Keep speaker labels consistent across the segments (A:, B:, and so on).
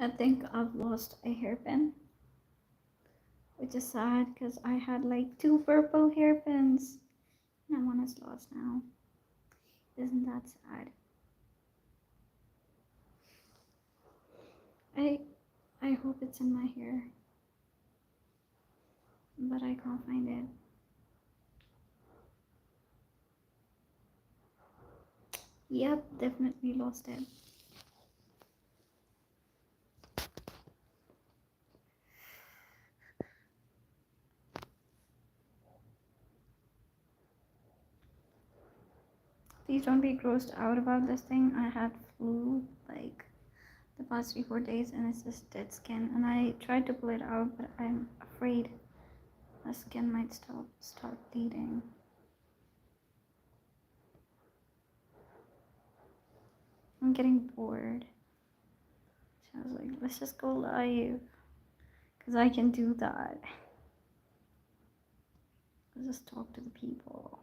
A: I think I've lost a hairpin, which is sad because I had like 2 purple hairpins and one is lost now. Isn't that sad? I I hope it's in my hair, but I can't find it. Yep, definitely lost it. Please don't be grossed out about this thing. I had flu like the past 3-4 days and it's just dead skin, and I tried to pull it out, but I'm afraid my skin might start bleeding. I'm getting bored, so I was like, let's just go live because I can do that. Let's just talk to the people.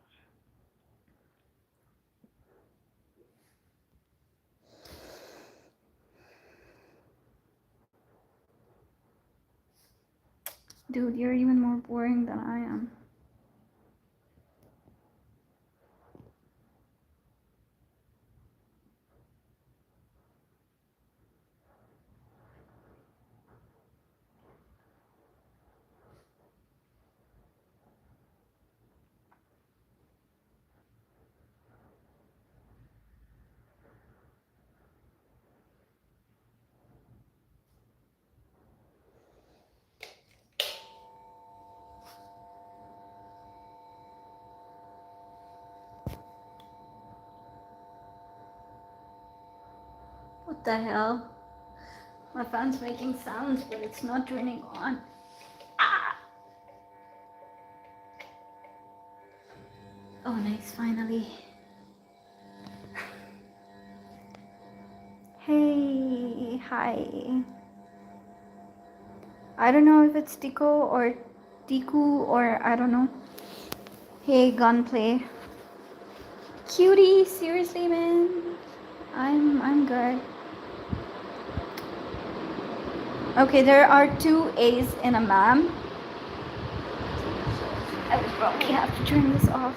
A: Dude, you're even more boring than I am. What the hell? My fan's making sounds, but it's not turning on. Ah! Oh, nice, finally. Hey, hi. I don't know if it's Tiku or I don't know. Hey, gunplay. Cutie, seriously, man. I'm good. Okay, there are 2 A's in a ma'am. I would probably have to turn this off.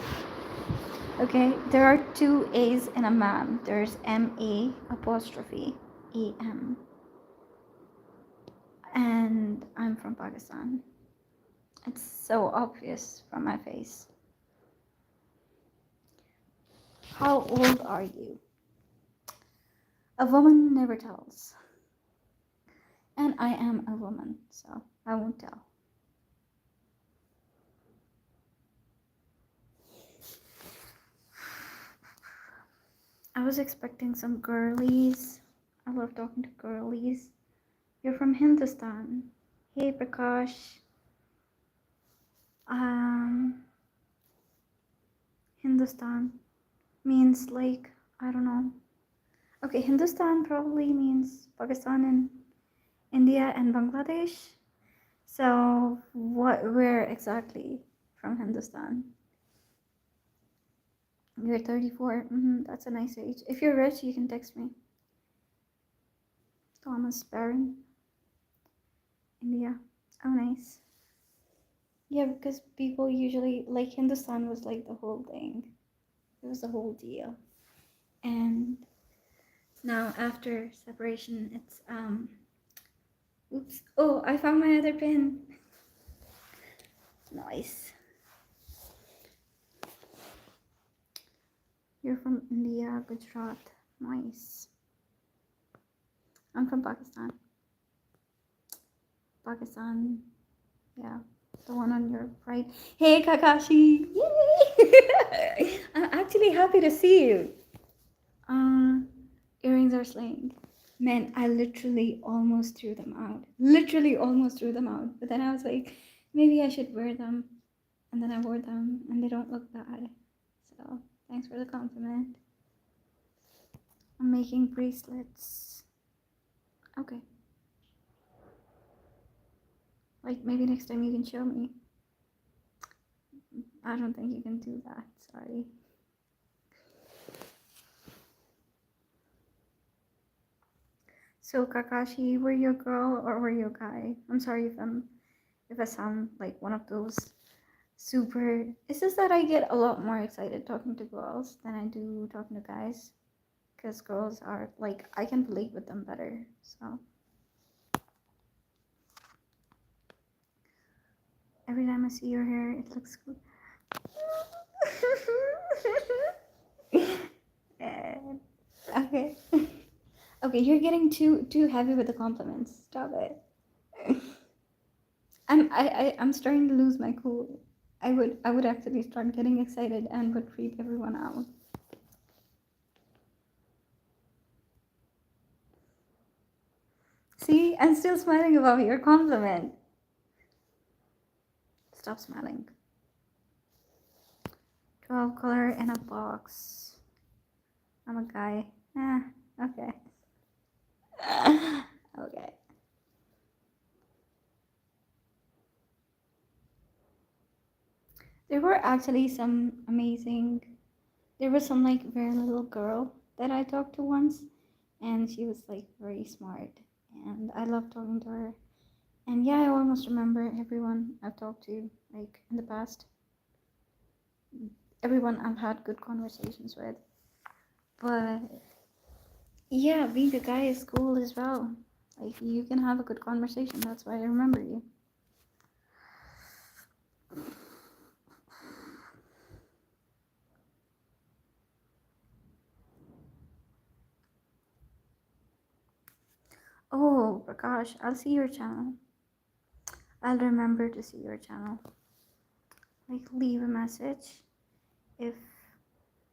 A: Okay, there are 2 A's in a ma'am. There's M-A apostrophe A-M. And I'm from Pakistan. It's so obvious from my face. How old are you? A woman never tells. And I am a woman, so I won't tell. I was expecting some girlies. I love talking to girlies. You're from Hindustan. Hey, Prakash. Hindustan means like, I don't know. Okay, Hindustan probably means Pakistan and India and Bangladesh. So where exactly from Hindustan? You're 34. That's a nice age. If you're rich, you can text me. Thomas Barron, India. Oh, nice. Yeah, because people usually like Hindustan was like the whole thing. It was the whole deal. And now after separation, it's oops. Oh, I found my other pin. Nice. You're from India, Gujarat. Nice. I'm from Pakistan. Pakistan. Yeah. The one on your right. Hey, Kakashi. Yay! I'm actually happy to see you. Earrings are slaying. Man, I literally almost threw them out. Literally almost threw them out. But then I was like, maybe I should wear them. And then I wore them and they don't look bad. So thanks for the compliment. I'm making bracelets. Okay. Like maybe next time you can show me. I don't think you can do that. Sorry. So Kakashi, were you a girl or were you a guy? I'm sorry if I sound like one of those super. It's just that I get a lot more excited talking to girls than I do talking to guys, because girls are like I can relate with them better. So every time I see your hair, it looks good. Okay. Okay, you're getting too heavy with the compliments. Stop it. I'm starting to lose my cool. I would actually start getting excited and would creep everyone out. See, I'm still smiling about your compliment. Stop smiling. 12 color in a box. I'm a guy. Okay. Okay. There were actually some amazing. There was some like very little girl that I talked to once, and she was like very smart, and I loved talking to her. And yeah, I almost remember everyone I've talked to, like in the past. Everyone I've had good conversations with. But yeah, being a guy is cool as well. Like you can have a good conversation. That's why I remember you. Oh, Prakash, I'll see your channel. I'll remember to see your channel. Like leave a message. If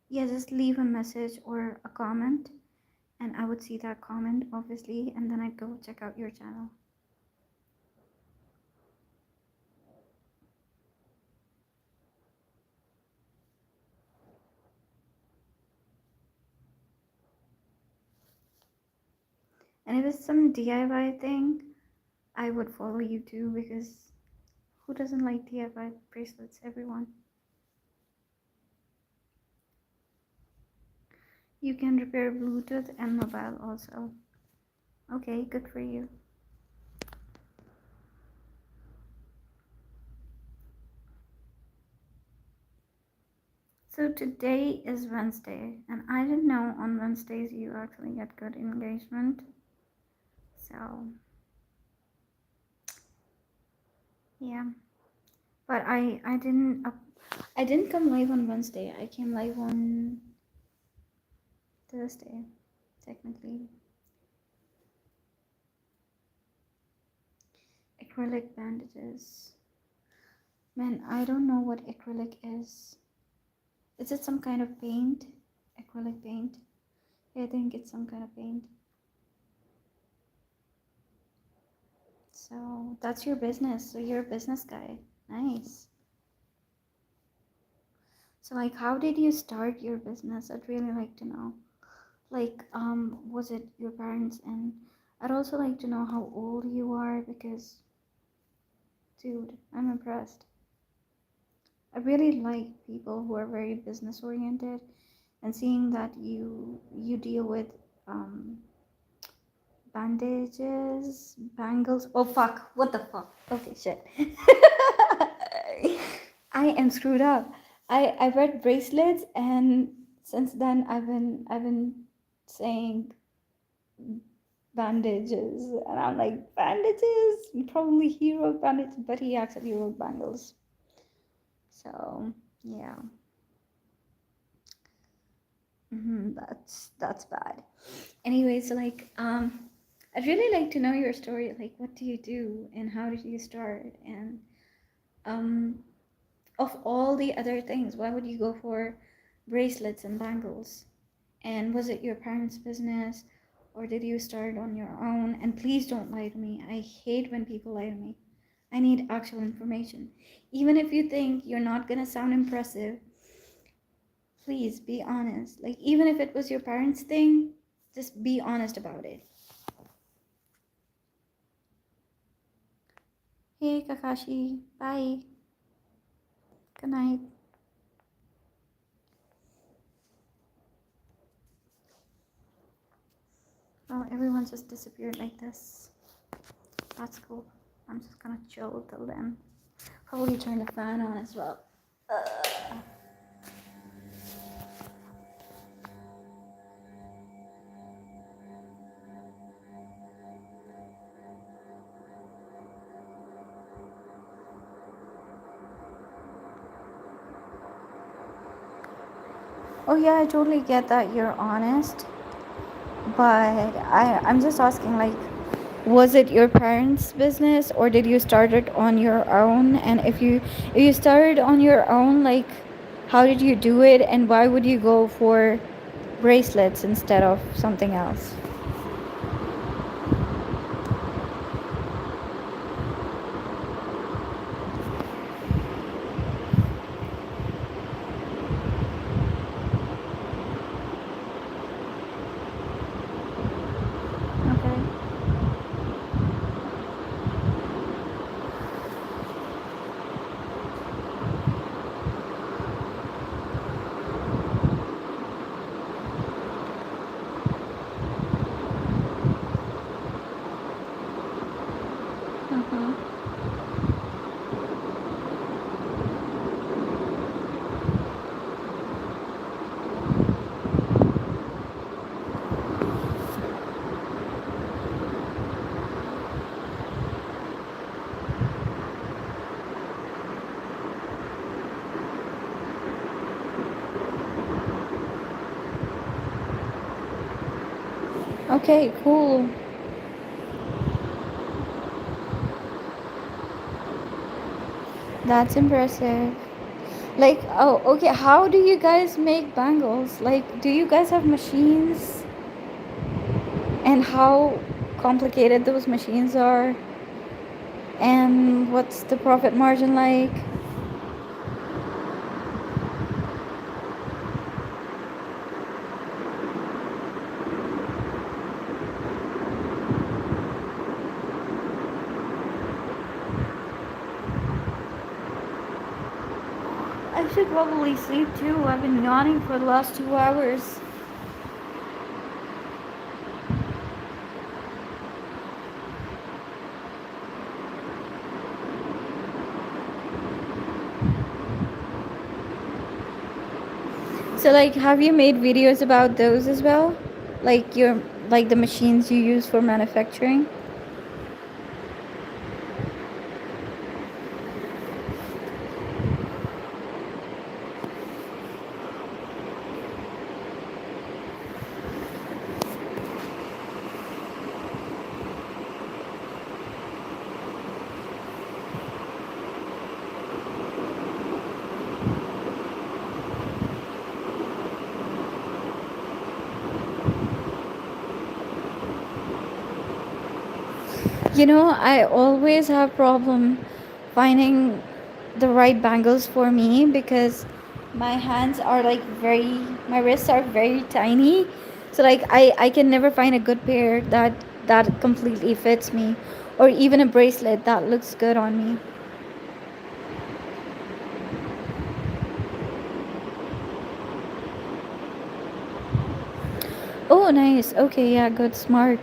A: yeah, just leave a message or a comment, and I would see that comment obviously, and then I'd go check out your channel. And if it's some DIY thing, I would follow you too, because who doesn't like DIY bracelets? Everyone. You can repair Bluetooth and mobile also. Okay, good for you. So today is Wednesday, and I didn't know on Wednesdays you actually get good engagement. So yeah, but I didn't come live on Wednesday. I came live on Thursday, technically. Acrylic bandages. Man, I don't know what acrylic is. Is it some kind of paint? Acrylic paint? I think it's some kind of paint. So that's your business. So you're a business guy. Nice. So like how did you start your business? I'd really like to know. Like, was it your parents? And I'd also like to know how old you are, because dude, I'm impressed. I really like people who are very business oriented, and seeing that you deal with um bandages, bangles. Oh fuck! What the fuck? Okay, shit. I am screwed up. I read bracelets, and since then I've been saying bandages, and I'm like, bandages. Probably he wrote bandages, but he actually wrote bangles. So yeah, that's bad. Anyways, like I'd really like to know your story. Like, what do you do, and how did you start, and um, of all the other things, why would you go for bracelets and bangles? And was it your parents' business, or did you start on your own? And please don't lie to me. I hate when people lie to me. I need actual information. Even if you think you're not gonna sound impressive, please be honest. Like, even if it was your parents' thing, just be honest about it. Hey, Kakashi. Bye. Good night. Oh, everyone just disappeared like this. That's cool. I'm just gonna chill till then. Probably turn the fan on as well. Oh yeah, I totally get that you're honest, but I'm just asking, like, was it your parents' business or did you start it on your own? And if you started on your own, like, how did you do it, and why would you go for bracelets instead of something else? Okay. Mm-hmm. Okay, cool. That's impressive. Like, oh, okay, how do you guys make bangles? Like, do you guys have machines? And how complicated those machines are? And what's the profit margin like? I should probably sleep too. I've been yawning for the last 2 hours. So, like, have you made videos about those as well? Like like the machines you use for manufacturing? You know, I always have problem finding the right bangles for me because my hands are like my wrists are very tiny. So like I can never find a good pair that completely fits me, or even a bracelet that looks good on me. Oh, nice. Okay, yeah, good, smart.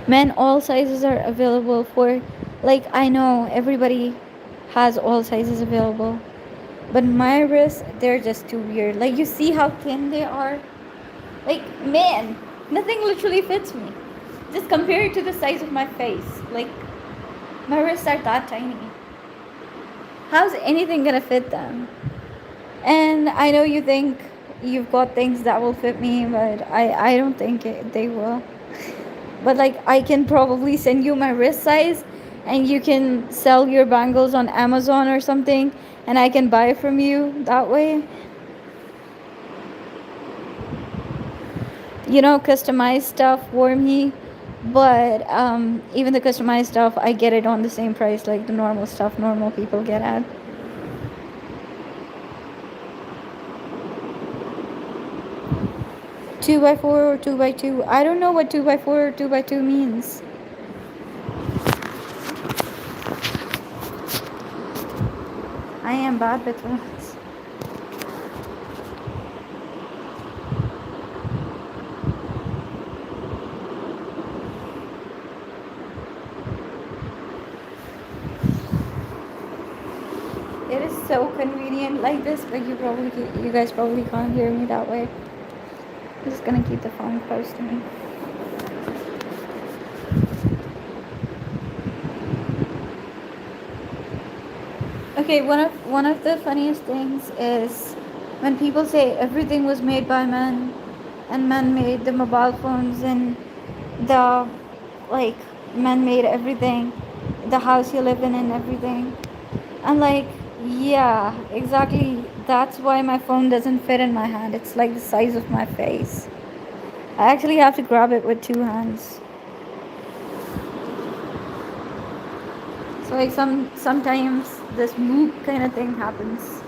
A: Men, all sizes are available for, like, I know everybody has all sizes available, but my wrists, they're just too weird. Like, you see how thin they are? Like, man, nothing literally fits me. Just compare it to the size of my face. Like, my wrists are that tiny. How's anything gonna fit them? And I know you think you've got things that will fit me, but I don't think they will. But like, I can probably send you my wrist size, and you can sell your bangles on Amazon or something, and I can buy from you that way. Customize stuff for me, but even the customized stuff, I get it on the same price like the normal stuff normal people get at. 2x4 or 2x2. I don't know what 2x4 or 2x2 means. I am bad with words. It is so convenient like this, but you guys probably can't hear me that way. I'm just gonna keep the phone close to me. Okay, one of the funniest things is when people say everything was made by men, and men made the mobile phones, and the like men made everything, the house you live in and everything. I'm like, yeah, exactly. That's why my phone doesn't fit in my hand. It's like the size of my face. I actually have to grab it with two hands. So like sometimes this mook kind of thing happens.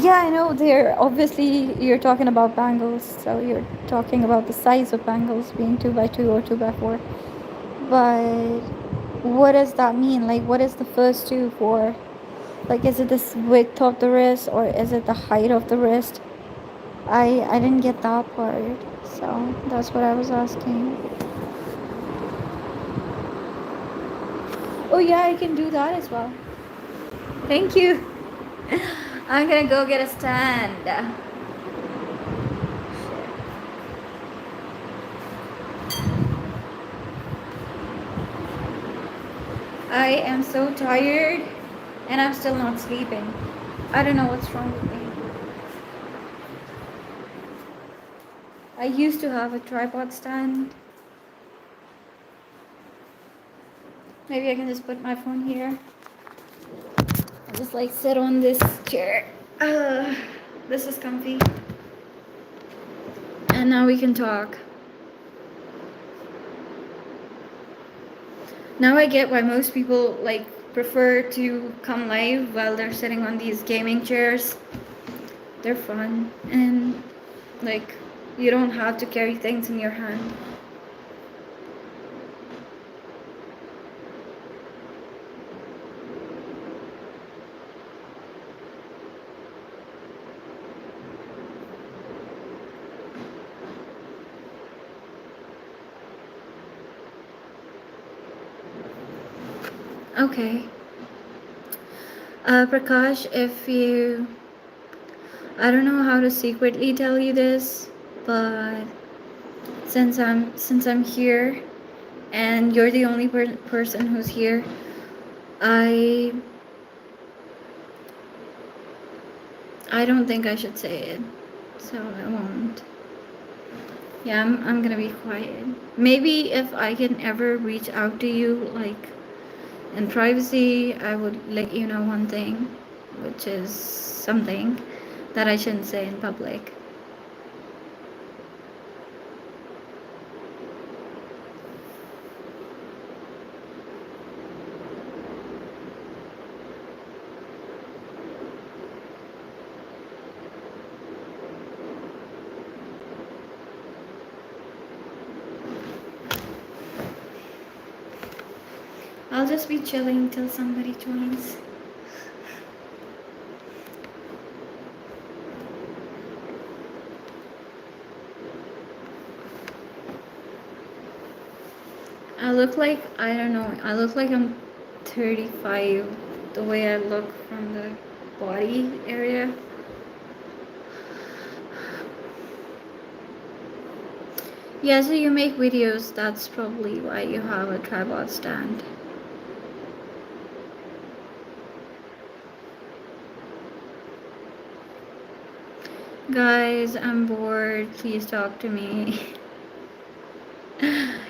A: Yeah, I know. They're obviously you're talking about bangles, so you're talking about the size of bangles being 2x2 or 2x4. But what does that mean? Like, what is the first two for? Like, is it the width of the wrist or is it the height of the wrist? I didn't get that part, so that's what I was asking. Oh yeah, I can do that as well. Thank you. I'm gonna go get a stand. I am so tired and I'm still not sleeping. I don't know what's wrong with me. I used to have a tripod stand. Maybe I can just put my phone here. I'll just like sit on this chair. This is comfy. And now we can talk. Now I get why most people like prefer to come live while they're sitting on these gaming chairs. They're fun and like you don't have to carry things in your hand. Okay. Prakash, I don't know how to secretly tell you this, but since I'm here and you're the only person who's here, I don't think I should say it, so I won't. Yeah, I'm gonna be quiet. Maybe if I can ever reach out to you, like in privacy, I would let you know one thing, which is something that I shouldn't say in public. I'll just be chilling till somebody joins. I look like, I don't know, I look like I'm 35 the way I look from the body area. Yeah, so you make videos, that's probably why you have a tripod stand. Guys, I'm bored, please talk to me.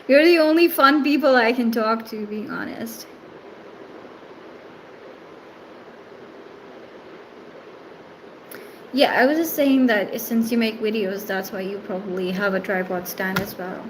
A: You're the only fun people I can talk to, being honest. Yeah, I was just saying that since you make videos, that's why you probably have a tripod stand as well.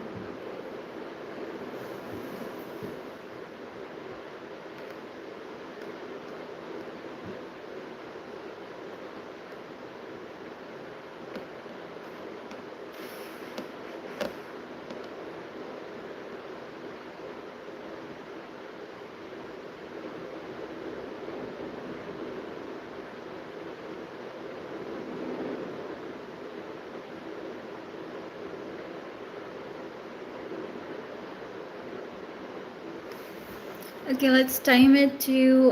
A: Okay, let's time it to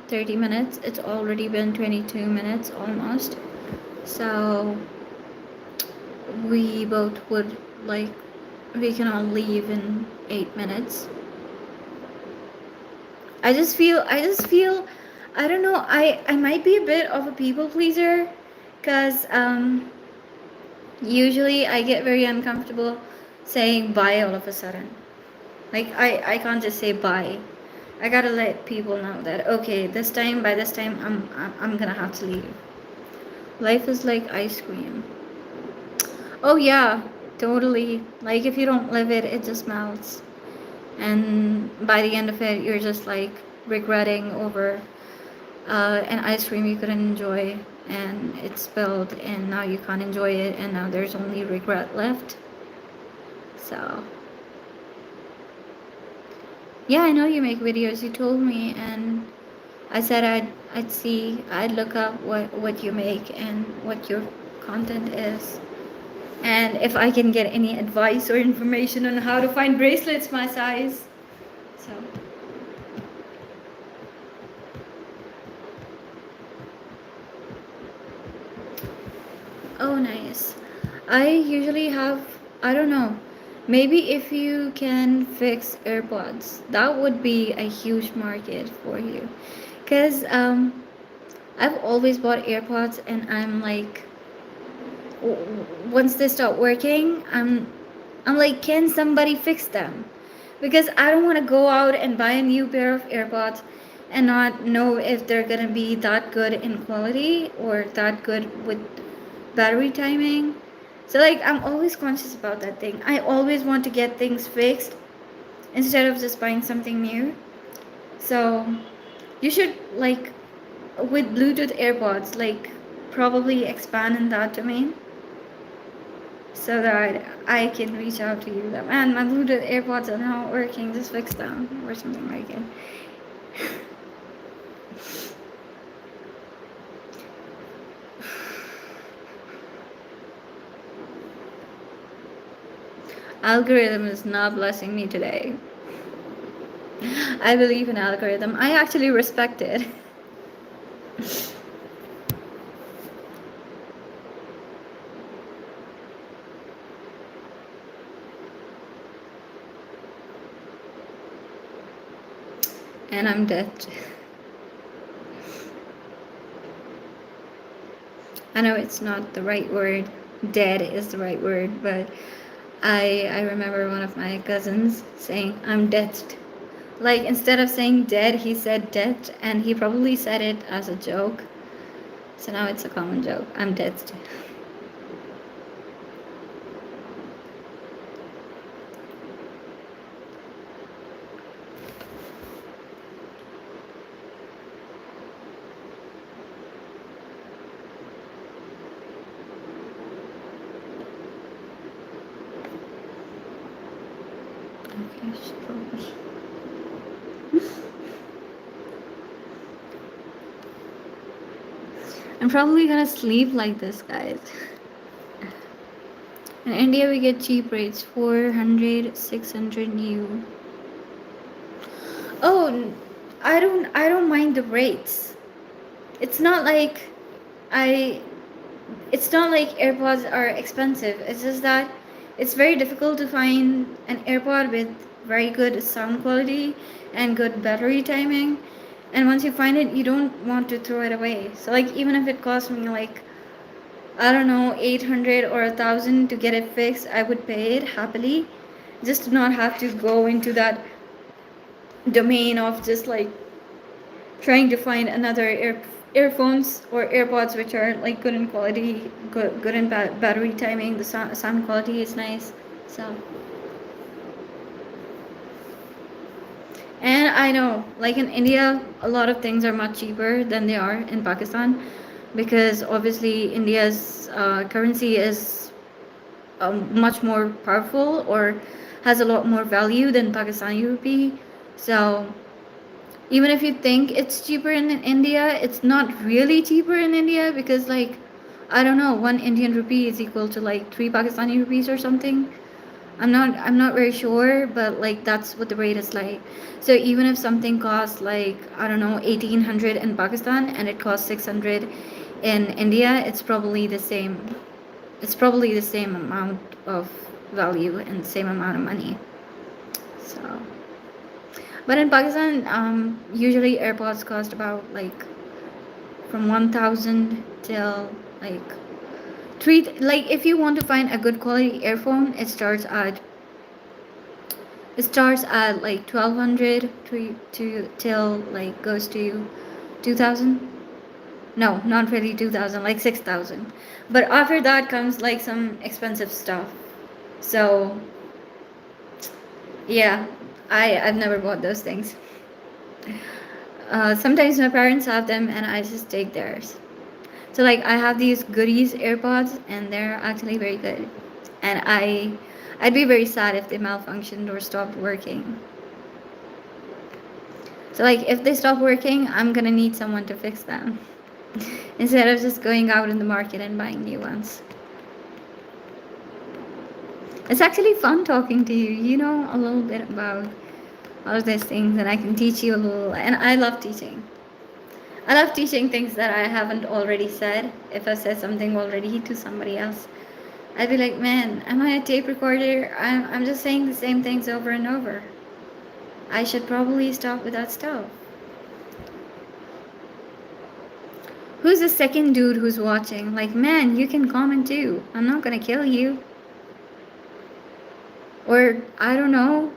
A: 30 minutes. It's already been 22 minutes almost. So we both would like, we can all leave in 8 minutes. I just feel, I don't know, I might be a bit of a people pleaser because usually I get very uncomfortable saying bye all of a sudden. Like I can't just say bye. I gotta let people know that okay, this time by this time I'm gonna have to leave. Life is like ice cream. Oh yeah, totally. Like if you don't live it, it just melts. And by the end of it, you're just like regretting over an ice cream you couldn't enjoy, and it's spilled, and now you can't enjoy it, and now there's only regret left. So yeah, I know you make videos. You told me, and I said I'd look up what you make and what your content is. And if I can get any advice or information on how to find bracelets my size. So, oh, nice. I usually have, I don't know, maybe if you can fix AirPods, that would be a huge market for you. Because I've always bought AirPods, and I'm like, once they start working, I'm like, can somebody fix them? Because I don't want to go out and buy a new pair of AirPods and not know if they're gonna be that good in quality or that good with battery timing. So like I'm always conscious about that thing. I always want to get things fixed instead of just buying something new. So you should like with Bluetooth AirPods like probably expand in that domain so that I can reach out to you. That man, my Bluetooth AirPods are not working. Just fix them or something like it. Algorithm is not blessing me today. I believe in algorithm. I actually respect it. And I'm dead. I know it's not the right word. Dead is the right word, but I remember one of my cousins saying I'm dead. Like instead of saying dead, he said dead, and he probably said it as a joke. So now it's a common joke. I'm dead. I'm probably gonna sleep like this, guys. In India, we get cheap rates 400, 600 new. Oh, I don't mind the rates. It's not like I it's not like AirPods are expensive. It's just that it's very difficult to find an AirPod with very good sound quality and good battery timing. And once you find it, you don't want to throw it away. So like even if it cost me like I don't know 800 or 1,000 to get it fixed, I would pay it happily, just to not have to go into that domain of just like trying to find another earphones or AirPods which are like good in quality, good in battery timing. The sound quality is nice. So, and I know, like in India, a lot of things are much cheaper than they are in Pakistan, because obviously India's currency is much more powerful or has a lot more value than Pakistani rupee. So even if you think it's cheaper in India, it's not really cheaper in India because like I don't know, one Indian rupee is equal to like 3 Pakistani rupees or something. I'm not very sure, but like that's what the rate is like. So even if something costs like, I don't know, 1800 in Pakistan and it costs 600 in India, it's probably the same amount of value and same amount of money. So, but in Pakistan, usually AirPods cost about like from 1000 till like three. Like if you want to find a good quality earphone, it starts at like 1200 to till like goes to 2000. No, not really 2000, like 6000. But after that comes like some expensive stuff. So yeah, I've never bought those things. Sometimes my parents have them and I just take theirs. So like I have these goodies AirPods and they're actually very good. And I'd be very sad if they malfunctioned or stopped working. So like if they stop working, I'm gonna need someone to fix them instead of just going out in the market and buying new ones. It's actually fun talking to you. You know a little bit about all of these things, and I can teach you a little. And I love teaching. I love teaching things that I haven't already said. If I said something already to somebody else, I'd be like, man, am I a tape recorder? I'm just saying the same things over and over. I should probably stop with that stuff. Who's the second dude who's watching? Like, man, you can comment too. I'm not gonna kill you. Or, I don't know,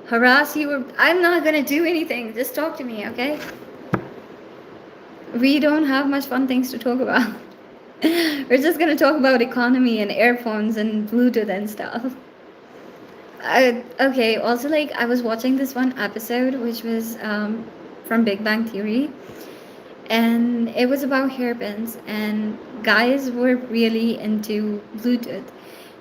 A: harass you. Or I'm not gonna do anything. Just talk to me, okay? We don't have much fun things to talk about. We're just gonna talk about economy and earphones and Bluetooth and stuff. Okay, also, like, I was watching this one episode, which was from Big Bang Theory, and it was about hairpins, and guys were really into Bluetooth.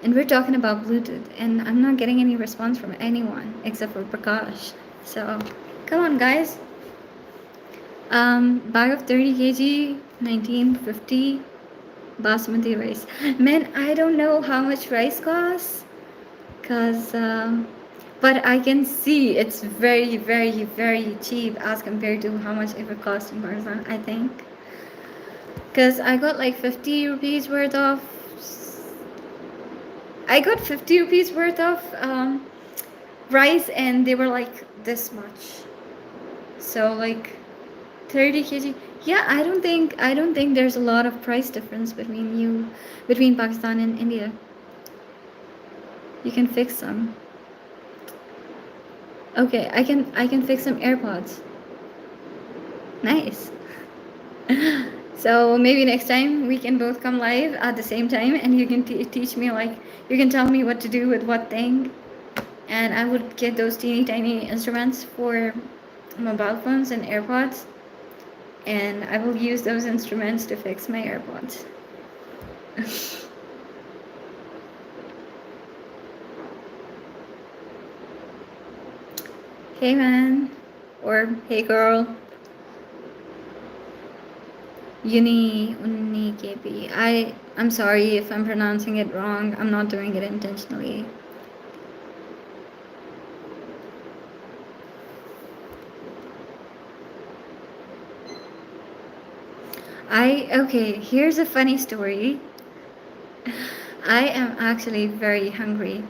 A: And we're talking about Bluetooth, and I'm not getting any response from anyone except for Prakash. So, come on, guys. Bag of 30 kg, 1950 basmati rice. Man, I don't know how much rice costs, cause but I can see it's very, very, very cheap as compared to how much it would cost in Pakistan, I think. Cause I got like 50 rupees worth of. I got 50 rupees worth of rice, and they were like this much. So like 30 kg. Yeah, I don't think there's a lot of price difference between Pakistan and India. You can fix some. Okay, I can fix some AirPods. Nice. So maybe next time we can both come live at the same time, and you can teach me, like, you can tell me what to do with what thing, and I would get those teeny tiny instruments for mobile phones and AirPods, and I will use those instruments to fix my AirPods. Hey man, or hey girl. Uni KP. I'm sorry if I'm pronouncing it wrong. I'm not doing it intentionally. Okay, here's a funny story. I am actually very hungry.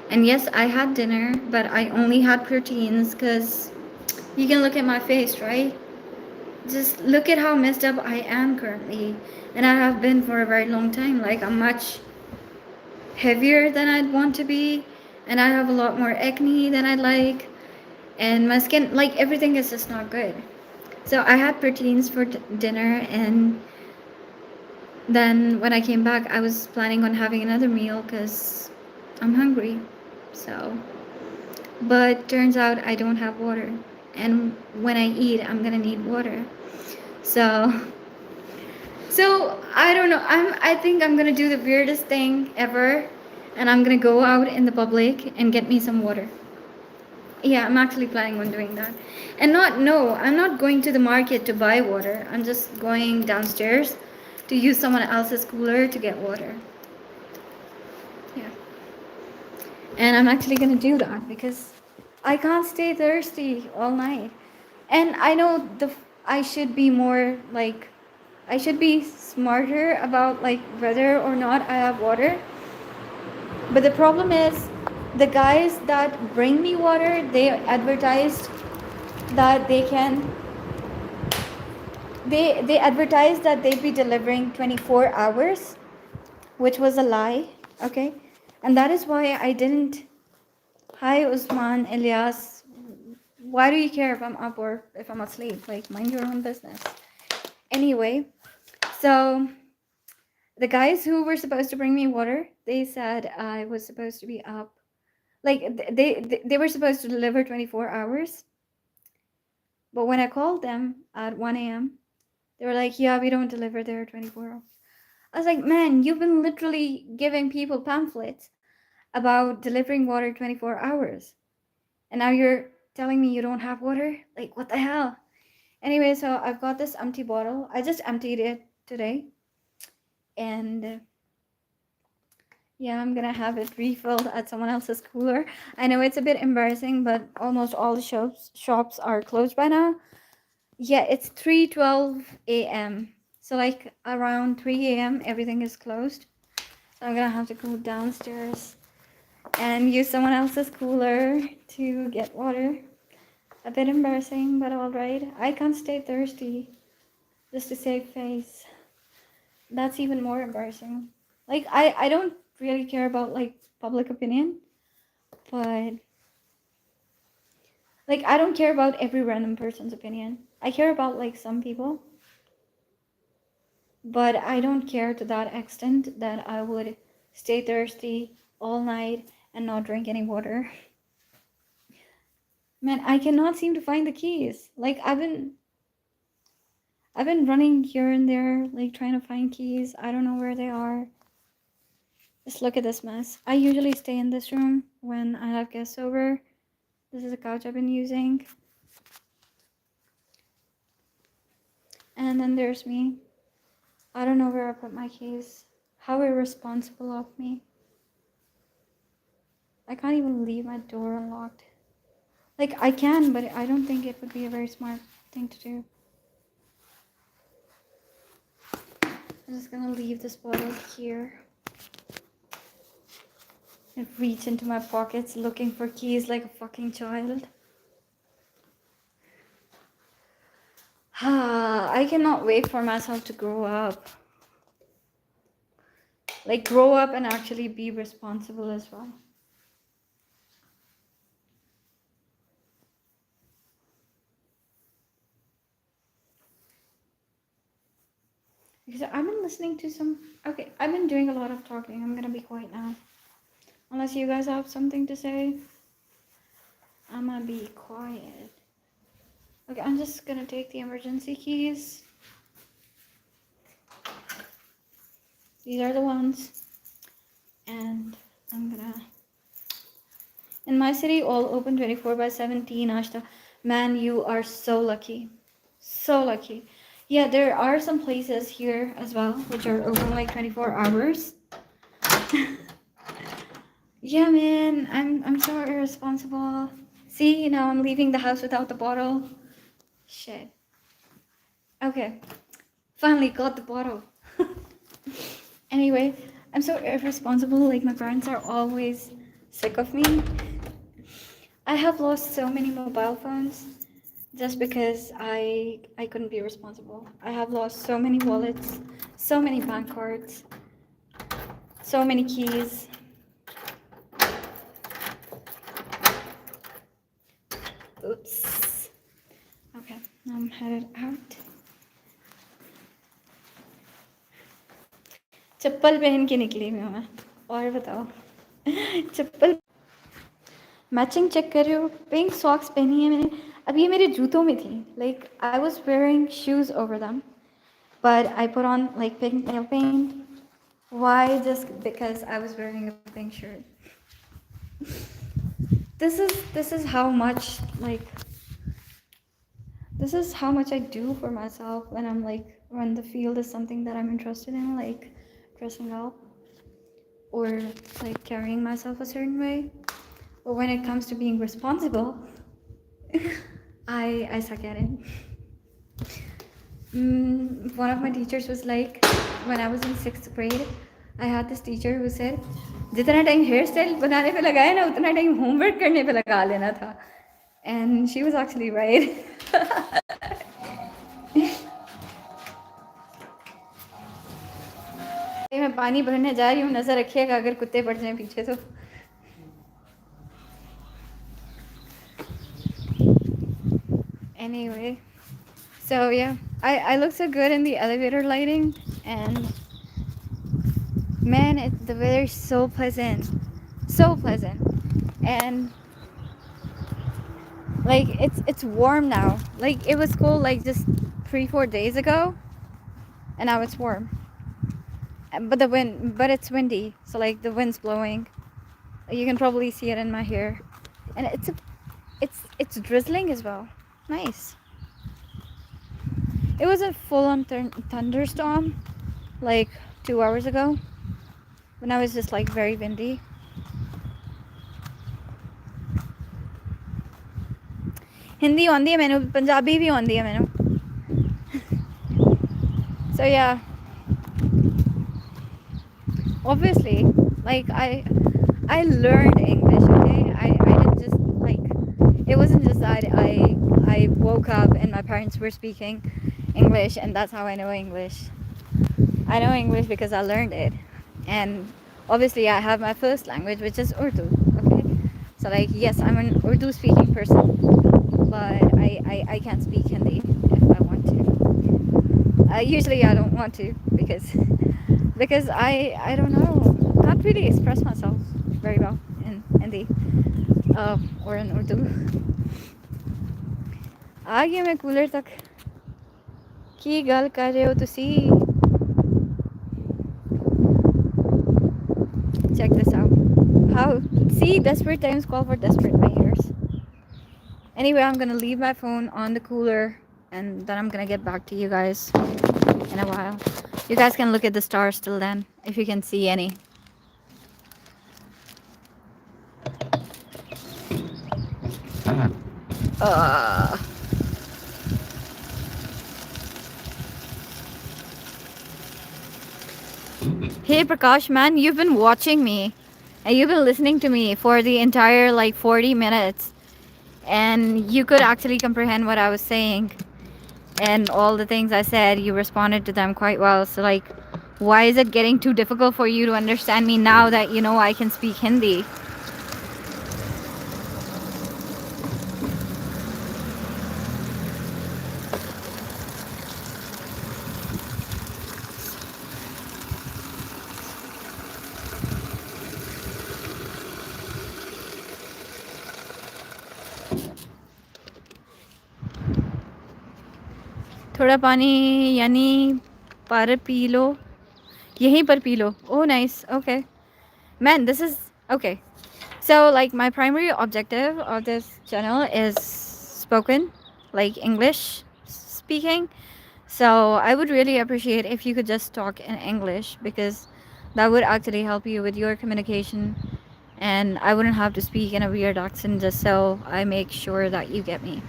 A: And yes, I had dinner, but I only had proteins because you can look at my face, right? Just look at how messed up I am currently. And I have been for a very long time. Like, I'm much heavier than I'd want to be. And I have a lot more acne than I'd like. And my skin, like, everything is just not good. So I had proteins for dinner, and then when I came back, I was planning on having another meal because I'm hungry. So, but turns out I don't have water, and when I eat, I'm gonna need water. So I don't know. I think I'm gonna do the weirdest thing ever, and I'm gonna go out in the public and get me some water. Yeah, I'm actually planning on doing that. And I'm not going to the market to buy water. I'm just going downstairs to use someone else's cooler to get water. Yeah. And I'm actually gonna do that because I can't stay thirsty all night. And I know I should be more like, I should be smarter about like whether or not I have water. But the problem is, the guys that bring me water, they advertised that they advertised that they'd be delivering 24 hours, which was a lie. Okay, and that is why I didn't. Hi Usman, Elias. Why do you care if I'm up or if I'm asleep? Like, mind your own business. Anyway, so the guys who were supposed to bring me water, they said I was supposed to be up. Like, they were supposed to deliver 24 hours. But when I called them at 1 a.m., they were like, yeah, we don't deliver there 24 hours. I was like, man, you've been literally giving people pamphlets about delivering water 24 hours. And now you're telling me you don't have water? Like, what the hell? Anyway, so I've got this empty bottle. I just emptied it today. And yeah, I'm gonna have it refilled at someone else's cooler. I know it's a bit embarrassing, but almost all the shops are closed by now. Yeah, it's 3:12 a.m. So like around 3 a.m. everything is closed. So I'm gonna have to go downstairs and use someone else's cooler to get water. A bit embarrassing, but alright. I can't stay thirsty just to save face. That's even more embarrassing. Like, I don't really care about like public opinion, but like I don't care about every random person's opinion. I care about like some people, but I don't care to that extent that I would stay thirsty all night and not drink any water. Man, I cannot seem to find the keys. Like, I've been running here and there, like trying to find keys. I don't know where they are. Just look at this mess. I usually stay in this room when I have guests over. This is a couch I've been using. And then there's me. I don't know where I put my keys. How irresponsible of me. I can't even leave my door unlocked. Like, I can, but I don't think it would be a very smart thing to do. I'm just gonna leave this bottle here. And reach into my pockets looking for keys like a fucking child. I cannot wait for myself to grow up. Like, grow up and actually be responsible as well. Because I've been listening to some... Okay, I've been doing a lot of talking. I'm gonna be quiet now. Unless you guys have something to say, I'm gonna be quiet. Okay, I'm just gonna take the emergency keys. These are the ones. And I'm gonna... In my city, all open 24/7. Ashta. Man, you are so lucky. So lucky. Yeah, there are some places here as well, which are open like 24 hours. Yeah, man, I'm so irresponsible. See, now I'm leaving the house without the bottle. Shit. Okay, finally got the bottle. Anyway, I'm so irresponsible. Like, my parents are always sick of me. I have lost so many mobile phones just because I couldn't be responsible. I have lost so many wallets, so many bank cards, so many keys. Oops. Okay, now I'm headed out. चप्पल पहन के निकली मैं और बताओ चप्पल matching check कर रहे हो pink socks पहनी है मैंने अब ये मेरे जूतों में थी like I was wearing shoes over them but I put on like pink nail paint. Why? Just because I was wearing a pink shirt. This is how much like this is how much I do for myself when I'm like when the field is something that I'm interested in, like dressing up or like carrying myself a certain way. But when it comes to being responsible, I suck at it. One of my teachers was like, when I was in 6th grade, I had this teacher who said, जितना time here style बनाने पे लगाया ना उतना time homework करने पे लगा लेना था. And she was actually right. मैं पानी भरने जा रही हूँ, नजर रखिएगा अगर कुत्ते पड़ जाएं पीछे तो. Anyway, so yeah, I look so good in the elevator lighting, and man, the weather is so pleasant, and like it's warm now. Like it was cold like just 3-4 days ago, and now it's warm. But it's windy, so like the wind's blowing. You can probably see it in my hair, and it's drizzling as well. Nice. It was a full-on thunderstorm like 2 hours ago, but now it's just like very windy. Hindi आंदी है मैंने, पंजाबी भी आंदी है मैंने. So yeah, obviously, like I learned English. Okay, I didn't just like, it wasn't just that I woke up and my parents were speaking English and that's how I know English. I know English because I learned it, and obviously I have my first language, which is Urdu. Okay, so like yes, I'm an Urdu speaking person, but I can't speak Hindi if I want to. Usually I don't want to because I don't know, can't really express myself very well in Hindi or in Urdu. आ गया मैं cooler तक. की गल कर रहे हो तुसी? Check this out. How, see, desperate times call for desperate measures. Anyway, I'm gonna leave my phone on the cooler and then I'm gonna get back to you guys in a while. You guys can look at the stars till then, if you can see any. Hey Prakash, man, you've been watching me and you've been listening to me for the entire like 40 minutes, and you could actually comprehend what I was saying, and all the things I said, you responded to them quite well. So like, why is it getting too difficult for you to understand me now that you know I can speak Hindi? थोड़ा पानी यानी पर P low, यहीं पर P low. Oh nice. Okay man, this is okay. So like my primary objective of this channel is spoken, like English speaking. So I would really appreciate if you could just talk in English, because that would actually help you with your communication, and I wouldn't have to speak in a weird accent just so I make sure that you get me.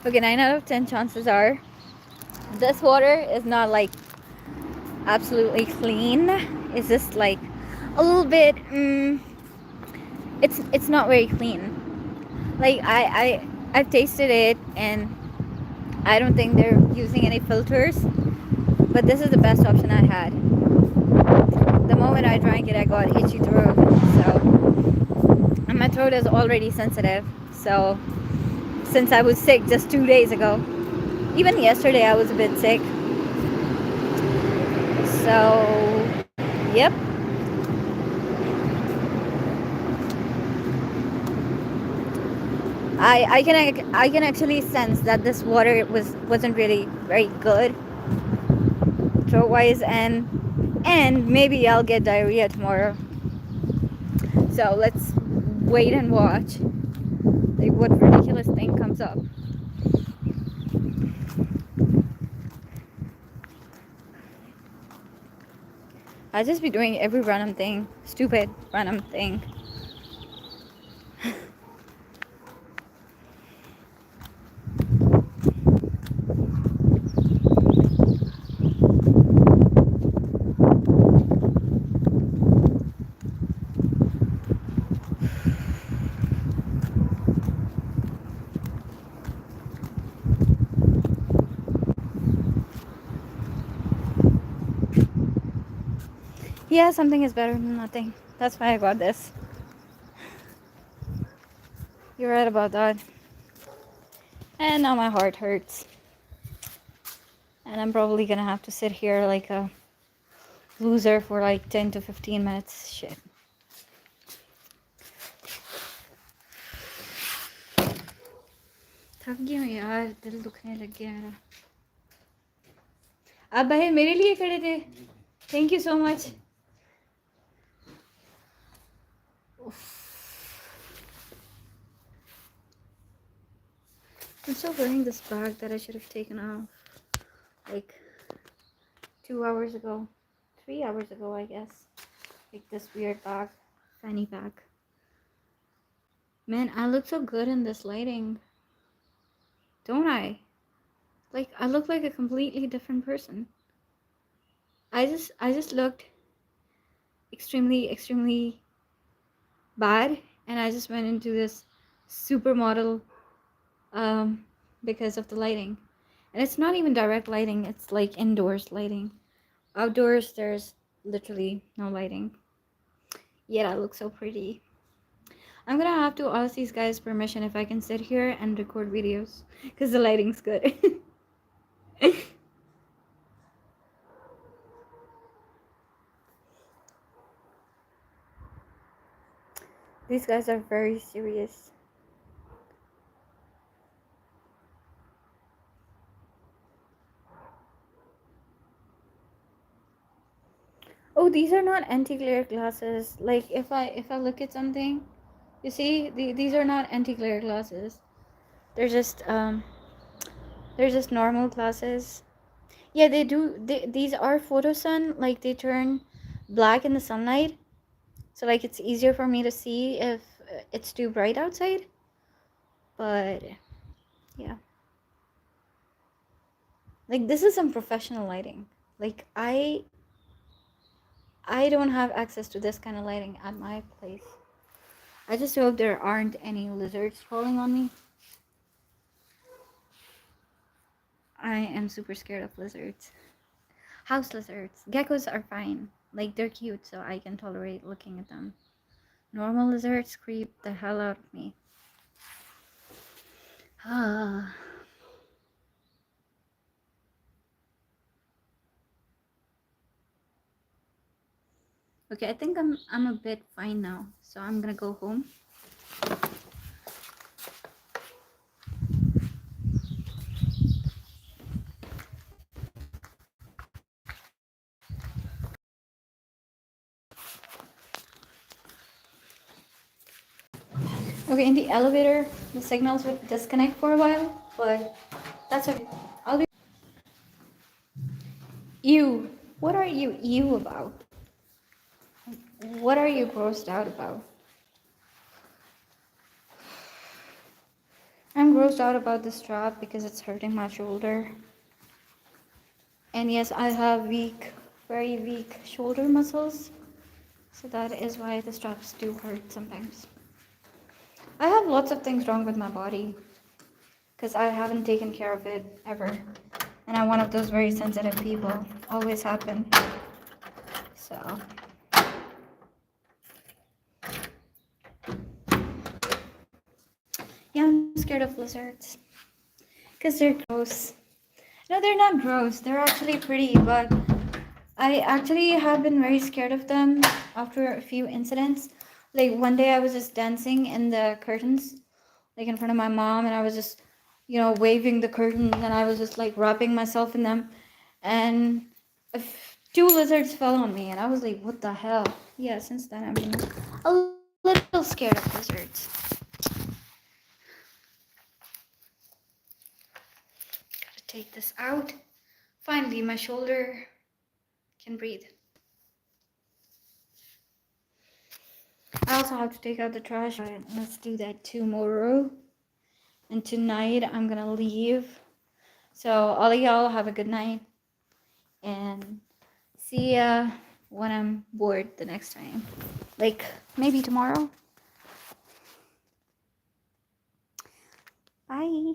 A: Okay, 9 out of 10 chances are this water is not like absolutely clean. It's just like a little bit it's not very clean. Like I've tasted it and I don't think they're using any filters, but this is the best option I had. The moment I drank it, I got itchy throat, so, and my throat is already sensitive. So since I was sick just 2 days ago, even yesterday I was a bit sick. So yep. I can actually sense that this water wasn't really very good throat wise, and maybe I'll get diarrhea tomorrow. So let's wait and watch like what ridiculous thing comes up. I just be doing every random thing, stupid random thing. Yeah, something is better than nothing. That's why I got this. You're right about that. And now my heart hurts. And I'm probably gonna have to sit here like a loser for like 10 to 15 minutes. Shit. थक गई हूँ यार, दिल दुखने लग गया मेरा. आप भाई मेरे लिए खड़े थे. Thank you so much. I'm still wearing this bag that I should have taken off like 2 hours ago. 3 hours ago, I guess. Like this weird bag. Fanny bag. Man, I look so good in this lighting. Don't I? Like, I look like a completely different person. I just looked extremely bad, and I just went into this supermodel because of the lighting. And it's not even direct lighting, it's like indoors lighting. Outdoors, there's literally no lighting. Yet I look so pretty. I'm gonna have to ask these guys permission if I can sit here and record videos, because the lighting's good. These guys are very serious. Oh, these are not anti-glare glasses. Like if I look at something, you see, these are not anti-glare glasses. They're just normal glasses. Yeah, these are photosun. Like they turn black in the sunlight, so like it's easier for me to see if it's too bright outside. But yeah, like this is some professional lighting. Like I don't have access to this kind of lighting at my place. I just hope there aren't any lizards crawling on me. I am super scared of lizards. House lizards. Geckos are fine. Like, they're cute, so I can tolerate looking at them. Normal lizards creep the hell out of me. Ah. Okay, I think I'm a bit fine now, so I'm gonna go home. Okay, in the elevator, the signals would disconnect for a while, but that's okay. I'll be. You. What are you about? What are you grossed out about? I'm grossed out about this strap because it's hurting my shoulder. And yes, I have very weak shoulder muscles. So that is why the straps do hurt sometimes. I have lots of things wrong with my body because I haven't taken care of it ever. And I'm one of those very sensitive people. Always happen. So. Yeah, I'm scared of lizards. Because they're gross. No, they're not gross. They're actually pretty, but I actually have been very scared of them after a few incidents. Like one day I was just dancing in the curtains, like in front of my mom, and I was just, waving the curtains, and I was just like wrapping myself in them, and two lizards fell on me, and I was like, what the hell? Yeah, since then I've been a little Still scared of lizards. Gotta take this out. Finally, my shoulder can breathe. I also have to take out the trash. Let's do that tomorrow. And tonight I'm gonna leave. So all of y'all have a good night. And see ya when I'm bored the next time. Like maybe tomorrow. Bye.